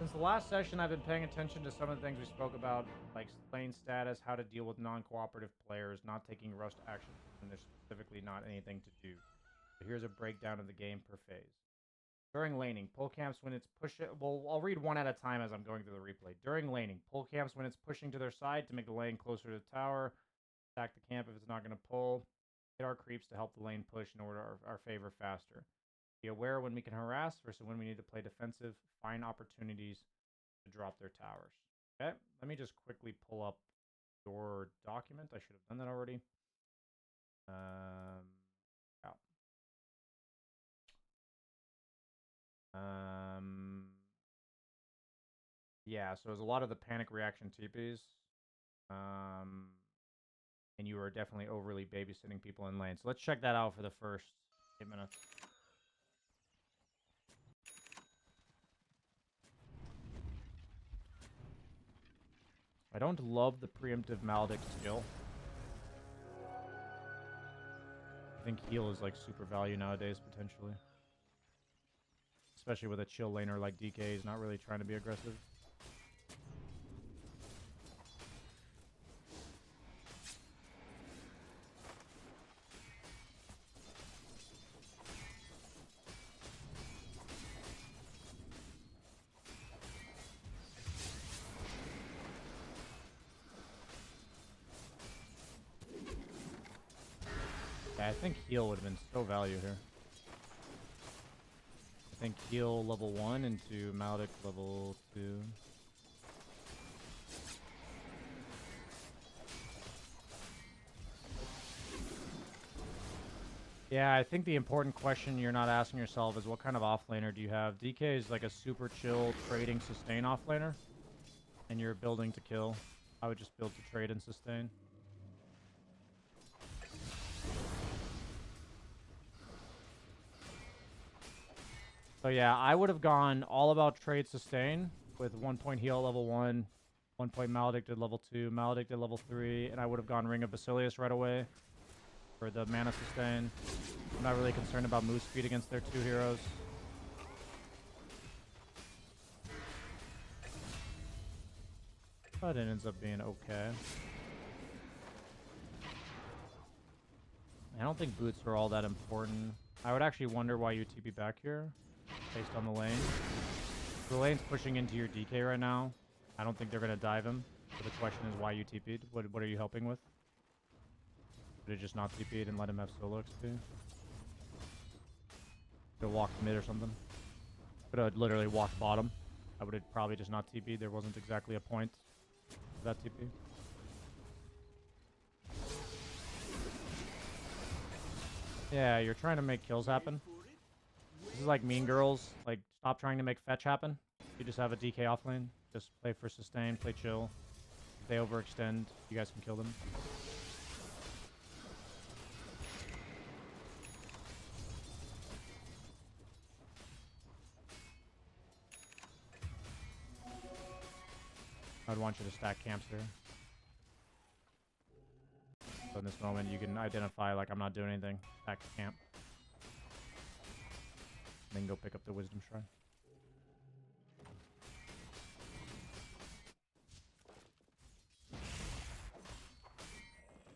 Since the last session, I've been paying attention to some of the things we spoke about, like lane status, how to deal with non-cooperative players, not taking rushed action, and there's specifically not anything to do. So here's a breakdown of the game per phase. During laning, pull camps when it's pushing. Well, I'll read one at a time as I'm going through the replay. During laning, pull camps when it's pushing to their side to make the lane closer to the tower. Attack the camp if it's not going to pull. Hit our creeps to help the lane push in order our favor faster. Be aware when we can harass versus when we need to play defensive. Find opportunities to drop their towers. Okay, let me just quickly pull up your document. I should have done that already. Yeah. Yeah, so there's a lot of the panic reaction TPs. And you were definitely overly babysitting people in lane. So let's check that out for the first 8 minutes. I don't love the preemptive Maledict skill. I think heal is like super value nowadays, potentially. Especially with a chill laner like DK, he's not really trying to be aggressive. Yeah, I think heal would have been so value here. I think heal level 1 into Maledict level 2. Yeah, I think the important question you're not asking yourself is what kind of offlaner do you have? DK is like a super chill trading sustain offlaner. And you're building to kill. I would just build to trade and sustain. So yeah, I would have gone all about trade sustain with 1 point heal at level 1, 1 point Maledict at level 2, Maledict at level 3, and I would have gone Ring of Basilius right away for the mana sustain. I'm not really concerned about move speed against their 2 heroes. But it ends up being okay. I don't think boots are all that important. I would actually wonder why you TP back here, based on the lane. The lane's pushing into your DK right now. I don't think they're going to dive him. So the question is why you TP'd. What are you helping with? Could have just not TP'd and let him have solo XP? Could have walked mid or something. Could have literally walked bottom. I would have probably just not TP'd. There wasn't exactly a point for that TP. Yeah, you're trying to make kills happen. This is like Mean Girls. Like, stop trying to make fetch happen. You just have a DK offlane. Just play for sustain, play chill. If they overextend, you guys can kill them. I would want you to stack camps here. So in this moment, you can identify, like, I'm not doing anything. Stack camp. Then go pick up the Wisdom Shrine.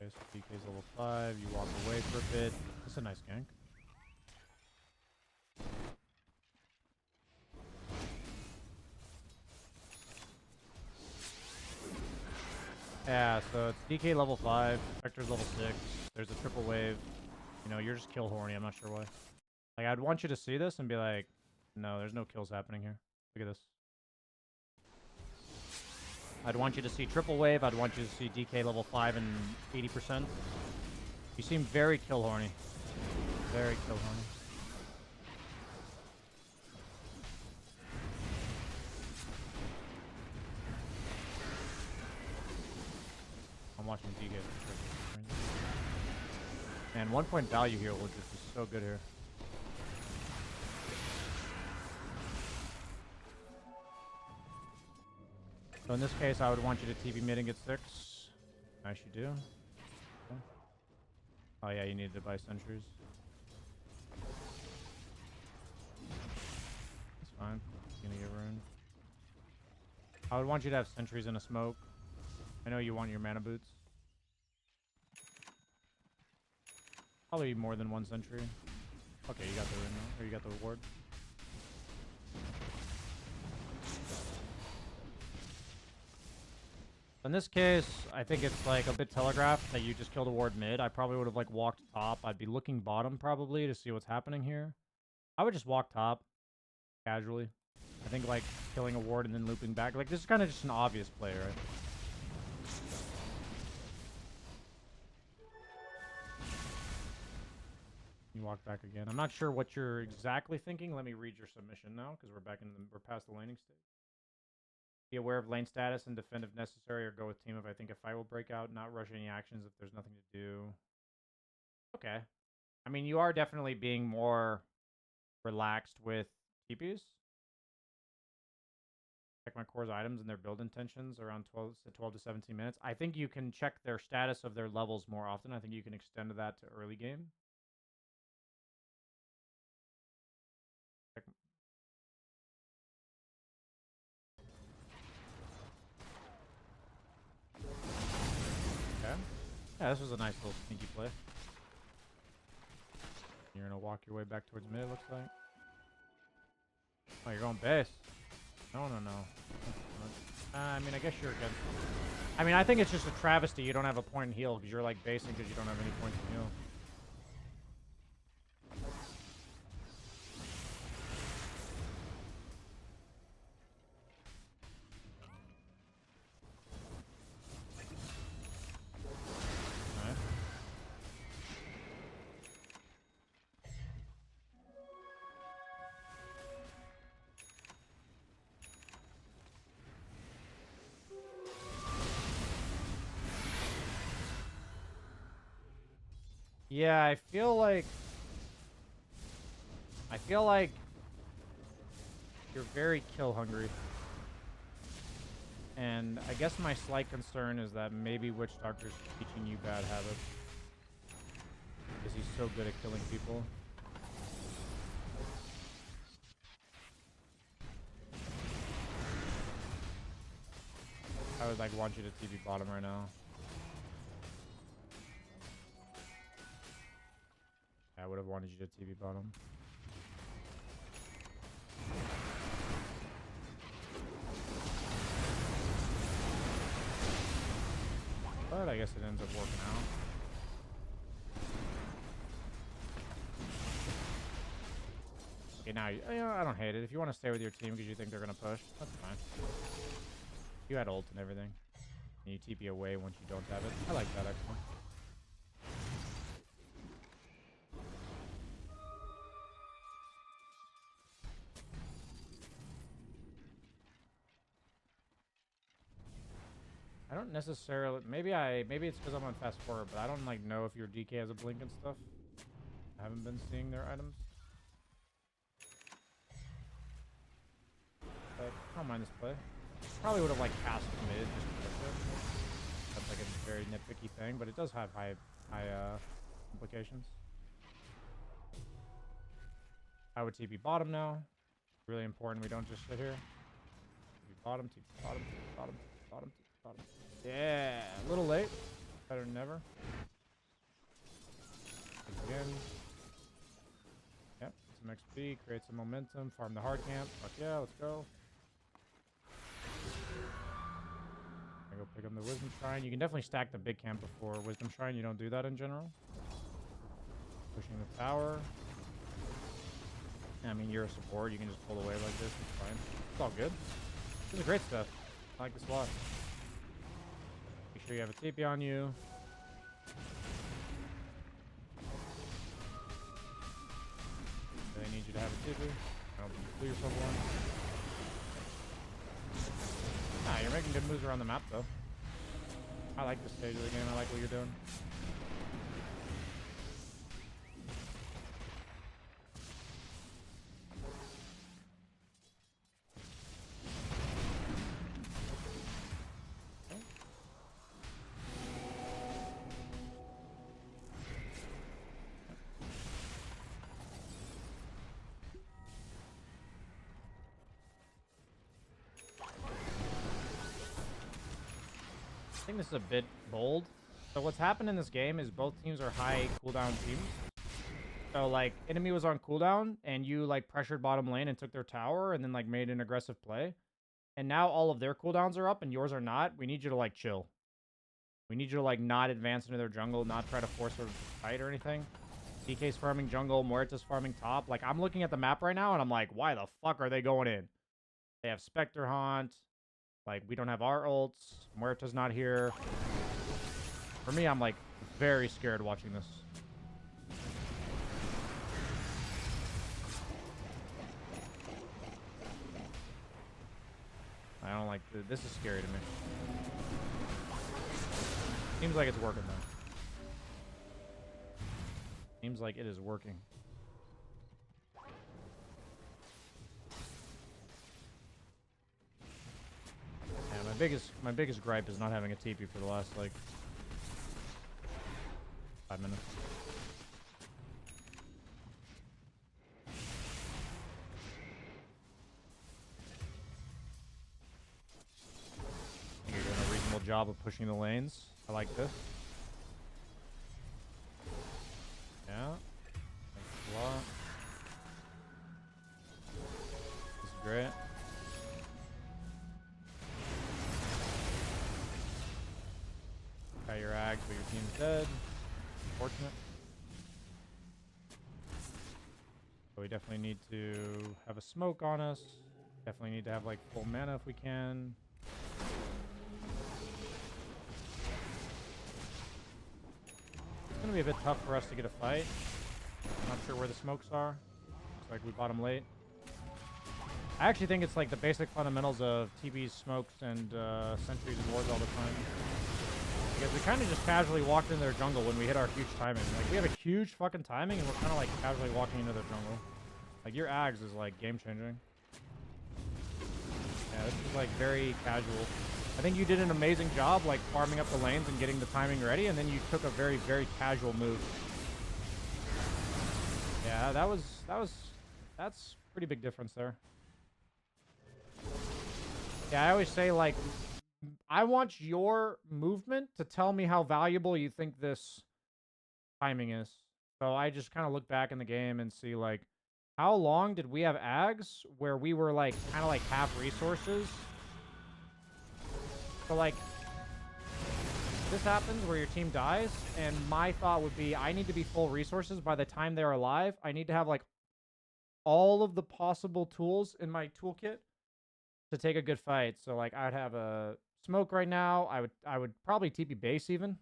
Okay, so DK's level 5. You walk away for a bit. That's a nice gank. Yeah, so it's DK level 5, Vector's level 6, there's a triple wave. You know, you're just kill horny, I'm not sure why. Like, I'd want you to see this and be like, no, there's no kills happening here. Look at this. I'd want you to see triple wave, I'd want you to see DK level 5 and 80%. You seem very kill horny. Very kill horny. I'm watching DK. And 1 point value here will just be so good here. So in this case, I would want you to TP mid and get 6. Nice, you do. Okay. Oh yeah, you needed to buy sentries. It's fine. Gonna get ruined. I would want you to have sentries and a smoke. I know you want your mana boots. Probably more than one sentry. Okay, you got the rune now, or you got the ward. In this case, I think it's like a bit telegraphed that you just killed a ward mid. I probably would have like walked top. I'd be looking bottom probably to see what's happening here. I would just walk top casually. I think like killing a ward and then looping back. Like this is kind of just an obvious play, right? You walk back again. I'm not sure what you're exactly thinking. Let me read your submission now because we're past the laning stage. Be aware of lane status and defend if necessary, or go with team if I think a fight will break out. Not rush any actions if there's nothing to do. Okay. I mean, you are definitely being more relaxed with TPs. Check my core's items and their build intentions around 12 to 17 minutes. I think you can check their status of their levels more often. I think you can extend that to early game. Check. Okay. Yeah, this was a nice little sneaky play. You're gonna walk your way back towards mid, looks like. Oh, you're going base. No. I mean, I guess you're good. I mean, I think it's just a travesty you don't have a point in heal because you're like basing because you don't have any points in heal. Yeah, I feel like you're very kill hungry. And I guess my slight concern is that maybe Witch Doctor's teaching you bad habits. Because he's so good at killing people. I would like want you to TP bottom right now. I would have wanted you to TV bottom. But I guess it ends up working out. Okay, now, I don't hate it. If you want to stay with your team because you think they're going to push, that's fine. You had ult and everything. And you TP away once you don't have it. I like that, actually. I don't necessarily, maybe it's because I'm on fast forward, but I don't like know if your DK has a blink and stuff. I haven't been seeing their items. But I don't mind this play. Probably would have like passed mid just to push it. That's like a very nitpicky thing, but it does have high implications. I would TP bottom now. Really important we don't just sit here. TP bottom, TP bottom, TP bottom, TP bottom, TP bottom. Yeah, a little late. Better than never. Again. Yep, some XP, create some momentum, farm the hard camp. Fuck yeah, let's go. I go pick up the Wisdom Shrine. You can definitely stack the big camp before Wisdom Shrine. You don't do that in general. Pushing the tower. I mean, you're a support. You can just pull away like this. It's fine. It's all good. This is great stuff. I like this a lot. Make sure you have a TP on you. They need you to have a TP. I'll pull yourself one. Nah, you're making good moves around the map, though. I like this stage of the game. I like what you're doing. I think this is a bit bold. So what's happened in this game is both teams are high cooldown teams. So, like, enemy was on cooldown, and you, like, pressured bottom lane and took their tower, and then, like, made an aggressive play. And now all of their cooldowns are up, and yours are not. We need you to, like, chill. We need you to, like, not advance into their jungle, not try to force her to fight or anything. DK's farming jungle, Muerta's farming top. Like, I'm looking at the map right now, and I'm like, why the fuck are they going in? They have Spectre Haunt. Like, we don't have our ults. Muerta's not here. For me, I'm, like, very scared watching this. I don't like this. Is scary to me. Seems like it's working though. Seems like it is working. Yeah, my biggest gripe is not having a TP for the last like 5 minutes. You're doing a reasonable job of pushing the lanes. I like this. Yeah. Thanks a lot. This is great. Got your ags, but your team's dead. Unfortunate. So we definitely need to have a smoke on us. Definitely need to have like full mana if we can. It's gonna be a bit tough for us to get a fight. Not sure where the smokes are. Looks like we bought them late. I actually think it's like the basic fundamentals of TBs, smokes, and sentries and wards all the time. Because we kind of just casually walked into their jungle when we hit our huge timing. Like, we have a huge fucking timing, and we're kind of like casually walking into their jungle. Like, your ags is like game-changing. Yeah, this is like very casual. I think you did an amazing job, like, farming up the lanes and getting the timing ready, and then you took a very, very casual move. Yeah, that's pretty big difference there. Yeah, I always say, like, I want your movement to tell me how valuable you think this timing is. So I just kind of look back in the game and see, like, how long did we have ags where we were, like, kind of like half resources? So, like, this happens where your team dies, and my thought would be, I need to be full resources by the time they're alive. I need to have, like, all of the possible tools in my toolkit to take a good fight. So, like, I'd have a smoke right now. I would probably TP base even,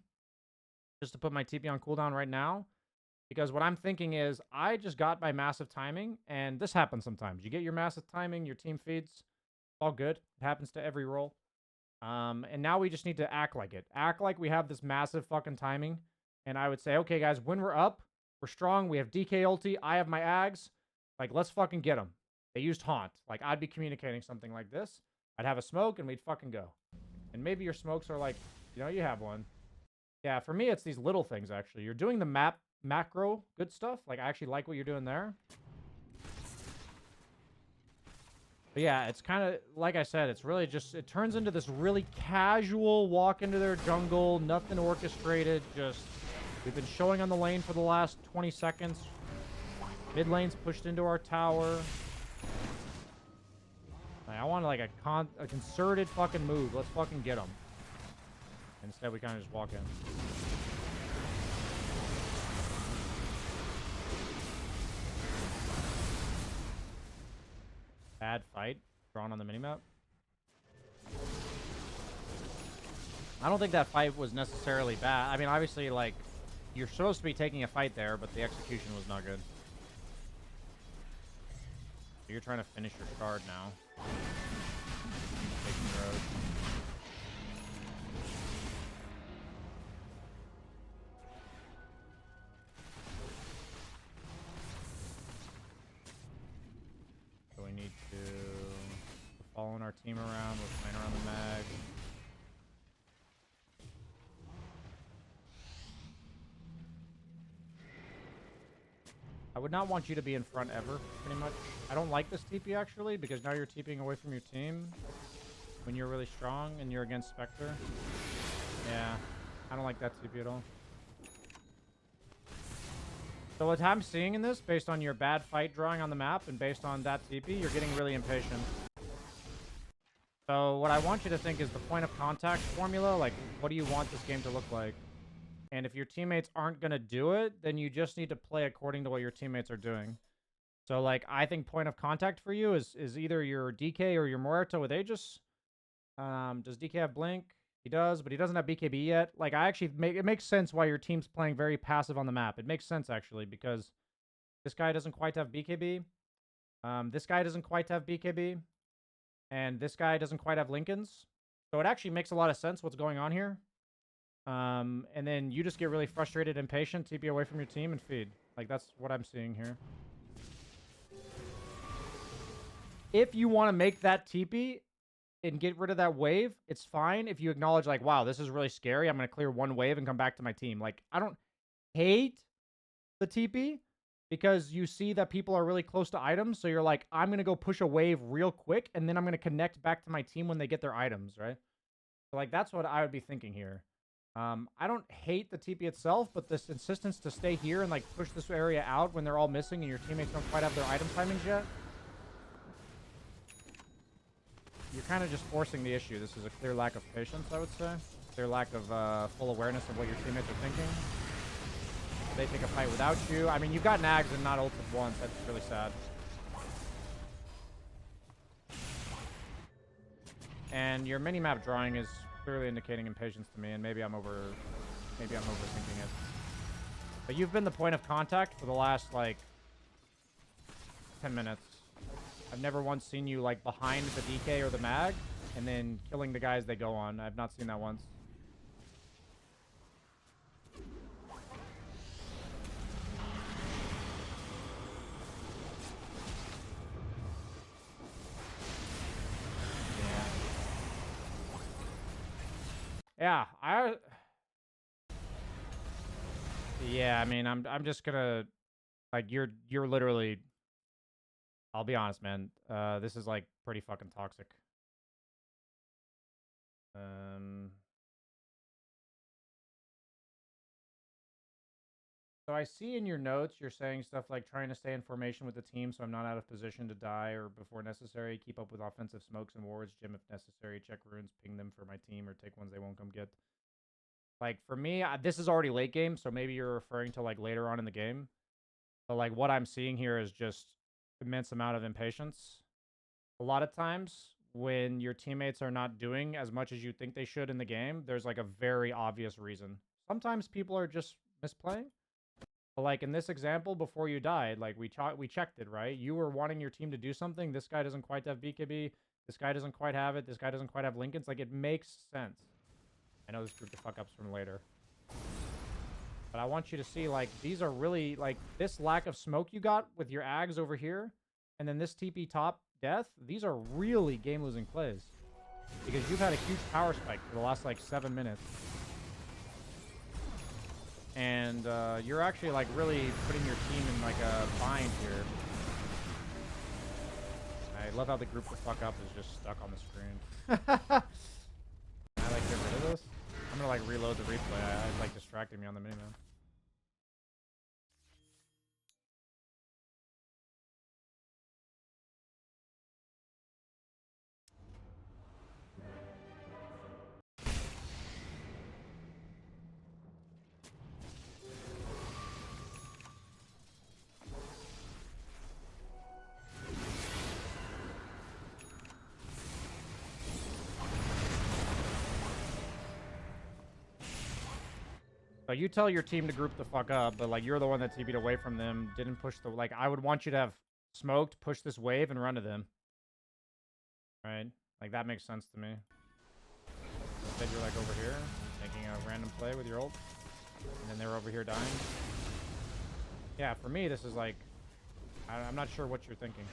just to put my TP on cooldown right now. Because what I'm thinking is, I just got my massive timing, and this happens sometimes. You get your massive timing, your team feeds, it's all good. It happens to every role. And now we just need to act like it. Act like we have this massive fucking timing. And I would say, okay, guys, when we're up, we're strong. We have DK ulti. I have my ags. Like, let's fucking get them. They used Haunt. Like, I'd be communicating something like this. I'd have a smoke, and we'd fucking go. And maybe your smokes are like, you know, you have one. Yeah, for me, it's these little things, actually. You're doing the macro good stuff. Like, I actually like what you're doing there. But yeah, it's kind of, like I said, it's really just, it turns into this really casual walk into their jungle, nothing orchestrated, just, we've been showing on the lane for the last 20 seconds. Mid lane's pushed into our tower. Like, I want like a concerted fucking move. Let's fucking get them. Instead, we kind of just walk in. Bad fight drawn on the minimap. I don't think that fight was necessarily bad. I mean, obviously, like, you're supposed to be taking a fight there, but the execution was not good. You're trying to finish your card now. Taking the road. So we need to follow our team around. We're playing around the mag. I would not want you to be in front ever, pretty much. I don't like this TP, actually, because now you're TPing away from your team when you're really strong and you're against Spectre. Yeah. I don't like that TP at all. So what I'm seeing in this, based on your bad fight drawing on the map and based on that TP, you're getting really impatient. So what I want you to think is the point of contact formula. Like, what do you want this game to look like? And if your teammates aren't going to do it, then you just need to play according to what your teammates are doing. So, like, I think point of contact for you is either your DK or your Muerto with Aegis. Does DK have Blink? He does, but he doesn't have BKB yet. Like, it makes sense why your team's playing very passive on the map. It makes sense, actually, because this guy doesn't quite have BKB. This guy doesn't quite have BKB. And this guy doesn't quite have Lincolns. So it actually makes a lot of sense what's going on here. And then you just get really frustrated and impatient, TP away from your team, and feed. Like, that's what I'm seeing here. If you want to make that TP and get rid of that wave, it's fine. If you acknowledge, like, wow, this is really scary, I'm going to clear one wave and come back to my team. Like, I don't hate the TP because you see that people are really close to items. So you're like, I'm going to go push a wave real quick, and then I'm going to connect back to my team when they get their items, right? So, like, that's what I would be thinking here. I don't hate the TP itself, but this insistence to stay here and, like, push this area out when they're all missing and your teammates don't quite have their item timings yet, you're kind of just forcing the issue. This is a clear lack of patience, I would say. Clear lack of full awareness of what your teammates are thinking. They take a fight without you. I mean, you've got nags and not ulted once. That's really sad. And your mini-map drawing is clearly indicating impatience to me, and maybe I'm overthinking it. But you've been the point of contact for the last, like, 10 minutes. I've never once seen you, like, behind the DK or the mag, and then killing the guys they go on. I've not seen that once. Yeah, I mean, I'm just gonna, like, you're literally, I'll be honest, man. This is, like, pretty fucking toxic. So I see in your notes you're saying stuff like trying to stay in formation with the team so I'm not out of position to die or before necessary, keep up with offensive smokes and wards, gym if necessary, check runes, ping them for my team, or take ones they won't come get. Like, for me, this is already late game, so maybe you're referring to, like, later on in the game. But, like, what I'm seeing here is just immense amount of impatience. A lot of times, when your teammates are not doing as much as you think they should in the game, there's, like, a very obvious reason. Sometimes people are just misplaying. But, like, in this example, before you died, like, we checked it, right? You were wanting your team to do something. This guy doesn't quite have BKB. This guy doesn't quite have it. This guy doesn't quite have Lincolns. Like, it makes sense. I know this group of fuck-ups from later. But I want you to see, like, these are really, like, this lack of smoke you got with your Ags over here, and then this TP top death, these are really game-losing plays. Because you've had a huge power spike for the last, like, 7 minutes. And you're actually, like, really putting your team in, like, a bind here. I love how the group the fuck up is just stuck on the screen. I, like, get rid of this. I'm gonna, like, reload the replay. It's, like, distracting me on the minimap. So you tell your team to group the fuck up, but, like, you're the one that TP'd away from them, didn't push the, like, I would want you to have smoked, push this wave, and run to them. Right? Like, that makes sense to me. Instead, you're, like, over here, making a random play with your ult, and then they're over here dying. Yeah, for me, this is, like, I'm not sure what you're thinking.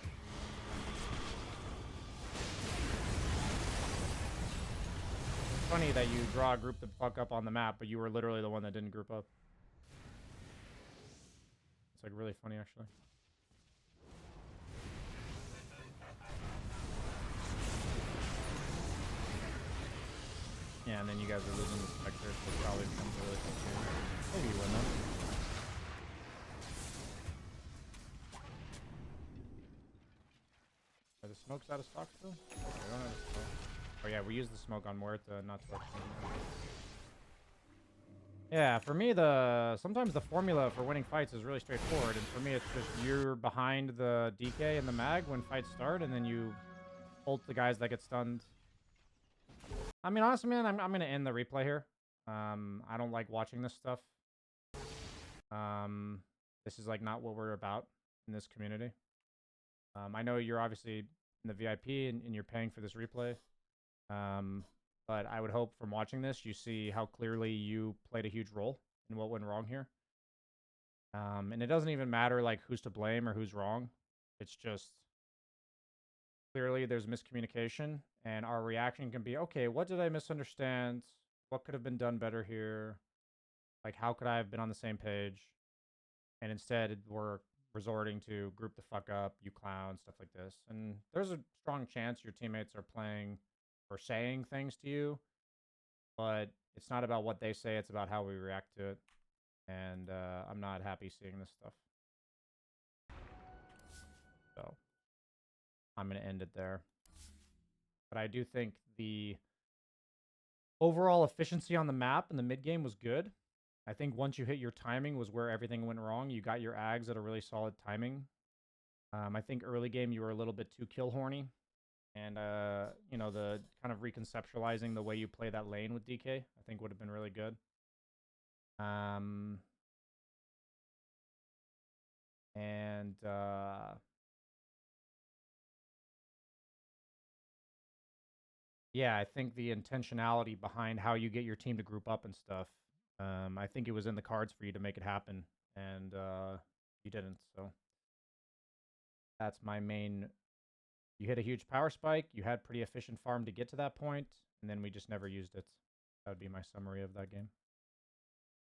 Funny that you draw a group the fuck up on the map, but you were literally the one that didn't group up. It's, like, really funny, actually. Yeah, and then you guys are losing the Spectre, so it probably becomes a really close game. Maybe you win them. Are the smokes out of stock still? Okay, we don't have a smoke. Oh yeah, we used the smoke on Muerta, not to Yeah, for me, sometimes the formula for winning fights is really straightforward, and for me, it's just you're behind the DK and the mag when fights start, and then you ult the guys that get stunned. I mean, honestly, man, I'm gonna end the replay here. I don't like watching this stuff. This is like not what we're about in this community. I know you're obviously in the VIP and you're paying for this replay. But I would hope from watching this, you see how clearly you played a huge role in what went wrong here. And it doesn't even matter like who's to blame or who's wrong. It's just clearly there's miscommunication, and our reaction can be, okay, what did I misunderstand? What could have been done better here? Like, how could I have been on the same page? And instead, we're resorting to group the fuck up, you clown, stuff like this. And there's a strong chance your teammates are playing or saying things to you, but it's not about what they say, it's about how we react to it. And I'm not happy seeing this stuff. So I'm going to end it there. But I do think the overall efficiency on the map in the mid game was good. I think once you hit your timing was where everything went wrong. You got your ags at a really solid timing. I think early game you were a little bit too kill horny. And, you know, the kind of reconceptualizing the way you play that lane with DK, I think would have been really good. Yeah, I think the intentionality behind how you get your team to group up and stuff, I think it was in the cards for you to make it happen, and you didn't. So that's my main. You hit a huge power spike. You had pretty efficient farm to get to that point, and then we just never used it. That would be my summary of that game.